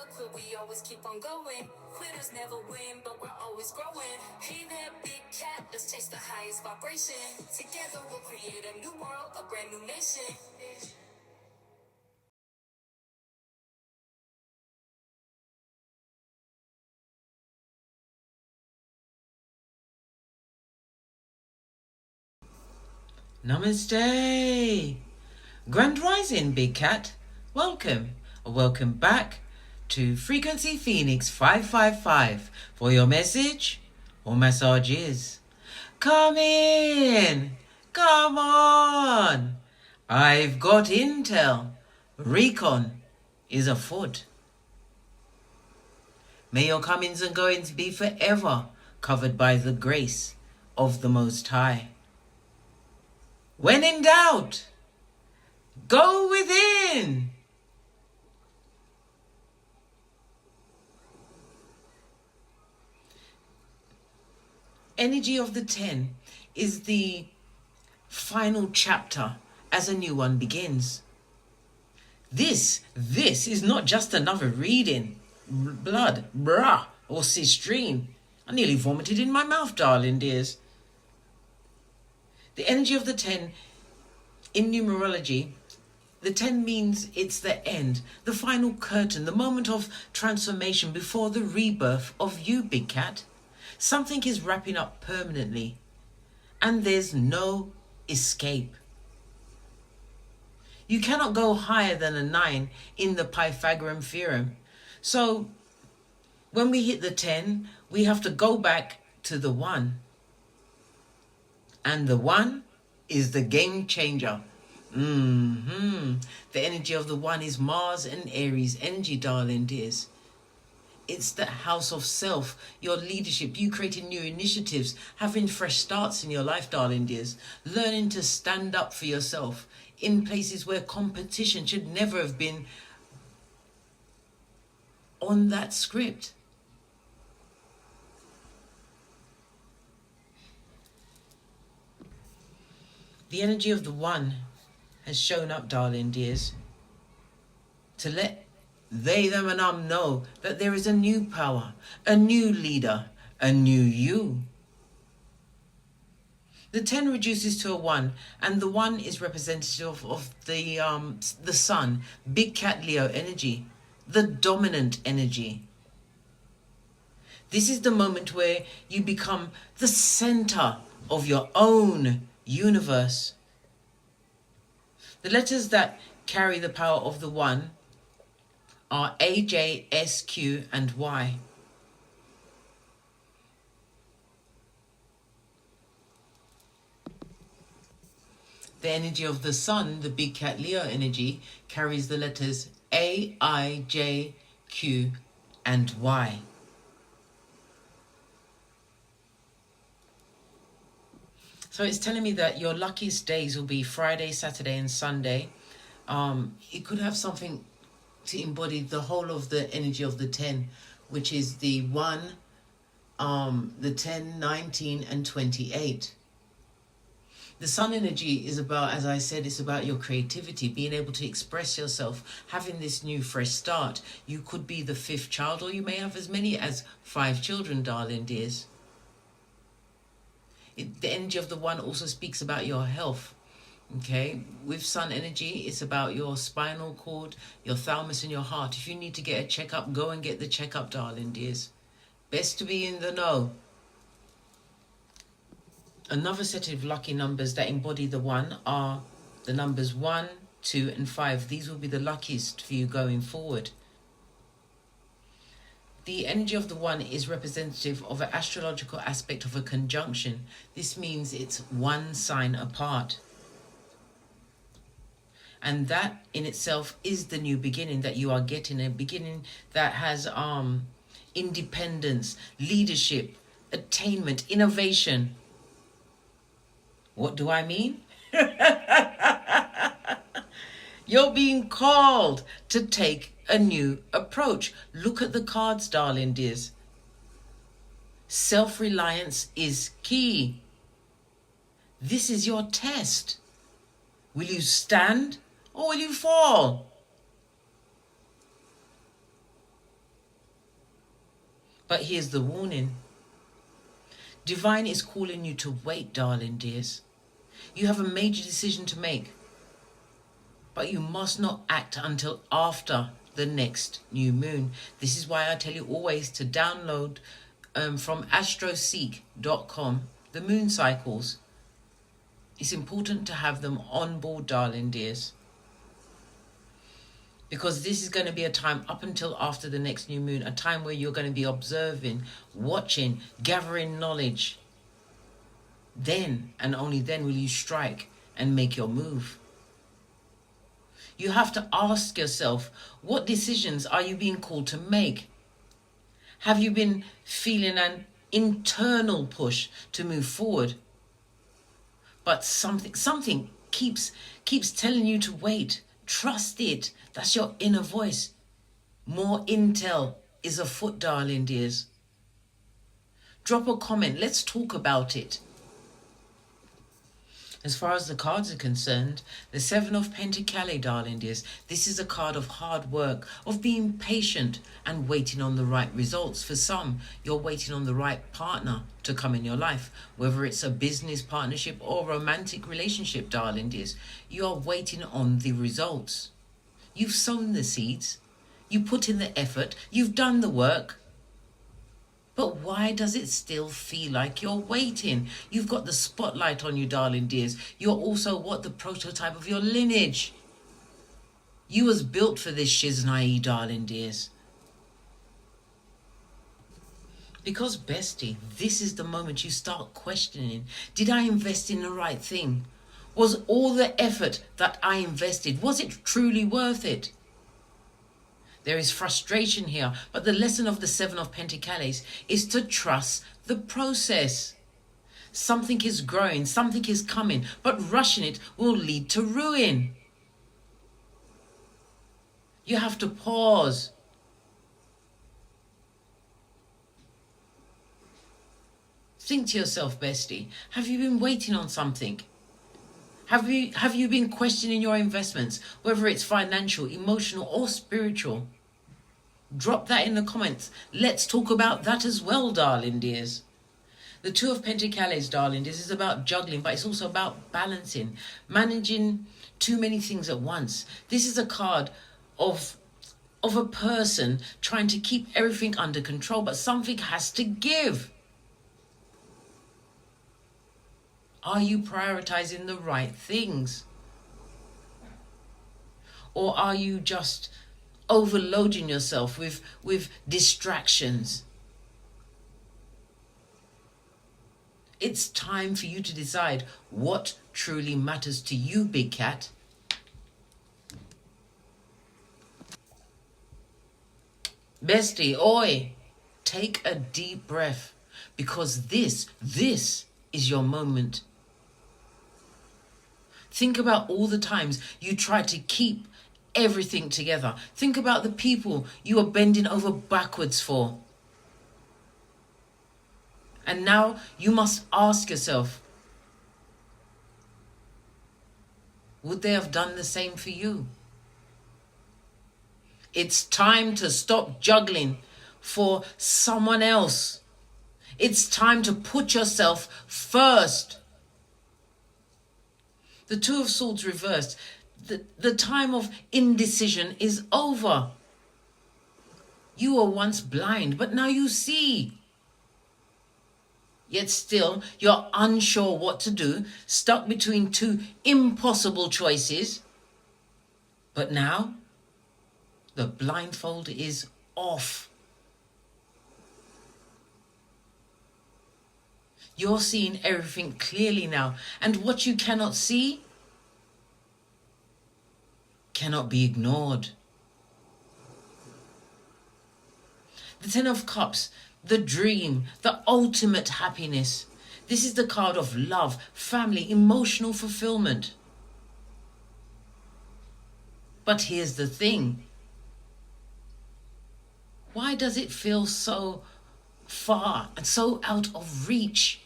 never quit, we always keep on going. Quitters never win, but we're always growing. Hey there, big cat, let's chase the highest vibration. Together we'll create a new world, a brand new nation. Namaste. Grand Rising, Big Cat. Welcome back to Frequency Phoenix 555 for your message or massages. Come in. Come on. I've got intel. Recon is afoot. May your comings and goings be forever covered by the grace of the Most High. When in doubt, go within. Energy of the 10 is the final chapter as a new one begins. This is not just another reading. Blood, brah, or cistrine. I nearly vomited in my mouth, darling dears. The energy of the 10 in numerology, the 10 means it's the end, the final curtain, the moment of transformation before the rebirth of you, Big Cat. Something is wrapping up permanently, and there's no escape. You cannot go higher than a 9 in the Pythagorean theorem. So when we hit the 10, we have to go back to the 1. And the 1 is the game changer. The energy of the 1 is Mars and Aries energy, darling dears. It's the house of self, your leadership, you creating new initiatives, having fresh starts in your life, darling dears. Learning to stand up for yourself in places where competition should never have been on that script. The energy of the 1 has shown up, darling dears, to let they, them and know that there is a new power, a new leader, a new you. The 10 reduces to a 1, and the 1 is representative of the sun, Big Cat Leo energy, the dominant energy. This is the moment where you become the center of your own universe. The letters that carry the power of the 1 are A, J, S, Q, and Y. The energy of the sun, the Big Cat Leo energy, carries the letters A, I, J, Q, and Y. So it's telling me that your luckiest days will be Friday, Saturday, and Sunday. It could have something to embody the whole of the energy of the 10, which is the 1, the 10, 19, and 28. The sun energy is about, as I said, it's about your creativity, being able to express yourself, having this new fresh start. You could be the 5th child, or you may have as many as 5 children, darling dears. The energy of the 1 also speaks about your health. Okay, with sun energy, it's about your spinal cord, your thalamus, and your heart. If you need to get a checkup, go and get the checkup, darling dears. Best to be in the know. Another set of lucky numbers that embody the 1 are the numbers 1, 2, and 5. These will be the luckiest for you going forward. The energy of the 1 is representative of an astrological aspect of a conjunction. This means it's 1 sign apart. And that in itself is the new beginning that you are getting, a beginning that has independence, leadership, attainment, innovation. What do I mean? You're being called to take a new approach. Look at the cards, darling dears. Self-reliance is key. This is your test. Will you stand or will you fall? But here's the warning. Divine is calling you to wait, darling dears. You have a major decision to make, but you must not act until after the next new moon. This is why I tell you always to download from astroseek.com the moon cycles. It's important to have them on board, darling dears, because this is going to be a time up until after the next new moon, a time where you're going to be observing, watching, gathering knowledge. Then and only then will you strike and make your move. You have to ask yourself, what decisions are you being called to make? Have you been feeling an internal push to move forward, but something keeps telling you to wait? Trust it. That's your inner voice. More intel is afoot, darling dears. Drop a comment. Let's talk about it. As far as the cards are concerned, the Seven of Pentacles, darling dears, this is a card of hard work, of being patient and waiting on the right results. For some, you're waiting on the right partner to come in your life, whether it's a business partnership or romantic relationship, darling dears. You are waiting on the results. You've sown the seeds, you put in the effort, you've done the work. But why does it still feel like you're waiting? You've got the spotlight on you, darling dears. You're also the prototype of your lineage. You was built for this shiznai, darling dears. Because, bestie, this is the moment you start questioning. Did I invest in the right thing? Was all the effort that I invested, was it truly worth it? There is frustration here, but the lesson of the Seven of Pentacles is to trust the process. Something is growing, something is coming, but rushing it will lead to ruin. You have to pause. Think to yourself, bestie, have you been waiting on something? Have you been questioning your investments, whether it's financial, emotional, or spiritual? Drop that in the comments. Let's talk about that as well, darling dears. The Two of Pentacles, darling dears, is about juggling, but it's also about balancing, managing too many things at once. This is a card of a person trying to keep everything under control, but something has to give. Are you prioritizing the right things? Or are you just overloading yourself with distractions? It's time for you to decide what truly matters to you, big cat. Bestie, oi, take a deep breath, because this is your moment. Think about all the times you tried to keep everything together. Think about the people you are bending over backwards for. And now you must ask yourself, would they have done the same for you? It's time to stop juggling for someone else. It's time to put yourself first. The Two of Swords reversed. The time of indecision is over. You were once blind, but now you see. Yet still, you're unsure what to do, stuck between two impossible choices. But now, the blindfold is off. You're seeing everything clearly now, and what you cannot see cannot be ignored. The Ten of Cups, the dream, the ultimate happiness. This is the card of love, family, emotional fulfillment. But here's the thing. Why does it feel so far and so out of reach?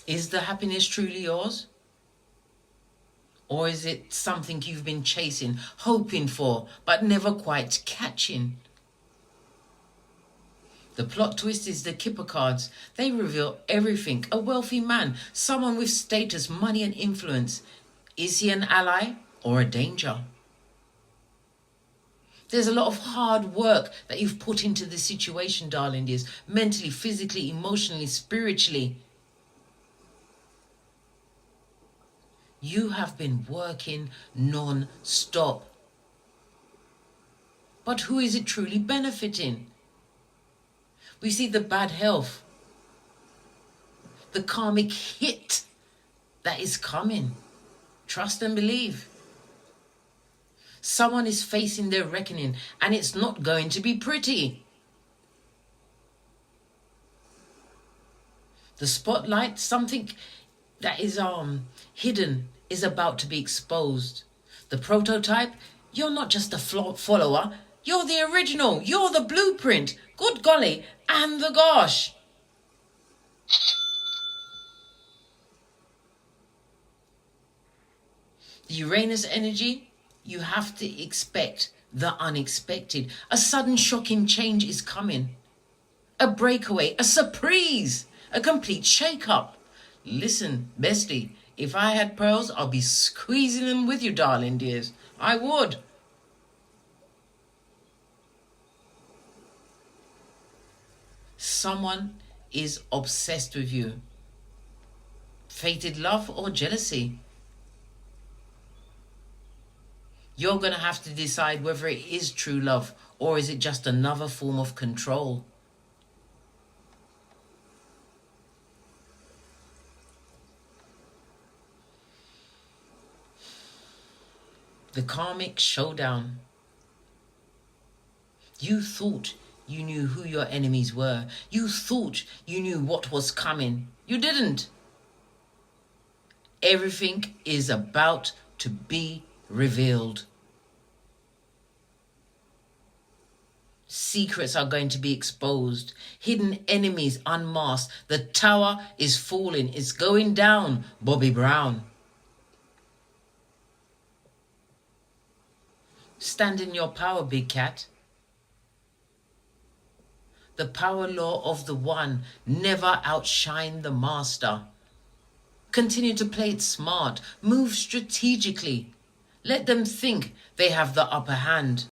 Is the happiness truly yours? Or is it something you've been chasing, hoping for, but never quite catching? The plot twist is the Kipper cards. They reveal everything. A wealthy man, someone with status, money and influence. Is he an ally or a danger? There's a lot of hard work that you've put into this situation, darling dears. Mentally, physically, emotionally, spiritually. You have been working non-stop. But who is it truly benefiting? We see the bad health. The karmic hit that is coming. Trust and believe. Someone is facing their reckoning and it's not going to be pretty. The spotlight, something that is hidden, is about to be exposed. The prototype, you're not just a follower, you're the original, you're the blueprint. Good golly, and the gosh. The Uranus energy, you have to expect the unexpected. A sudden shocking change is coming. A breakaway, a surprise, a complete shake-up. Listen, bestie, if I had pearls, I'd be squeezing them with you, darling dears. I would. Someone is obsessed with you. Fated love or jealousy. You're going to have to decide whether it is true love or is it just another form of control. The karmic showdown. You thought you knew who your enemies were. You thought you knew what was coming. You didn't. Everything is about to be revealed. Secrets are going to be exposed. Hidden enemies unmasked. The tower is falling. It's going down, Bobby Brown. Stand in your power, big cat. The power law of the one, never outshine the master. Continue to play it smart. Move strategically. Let them think they have the upper hand.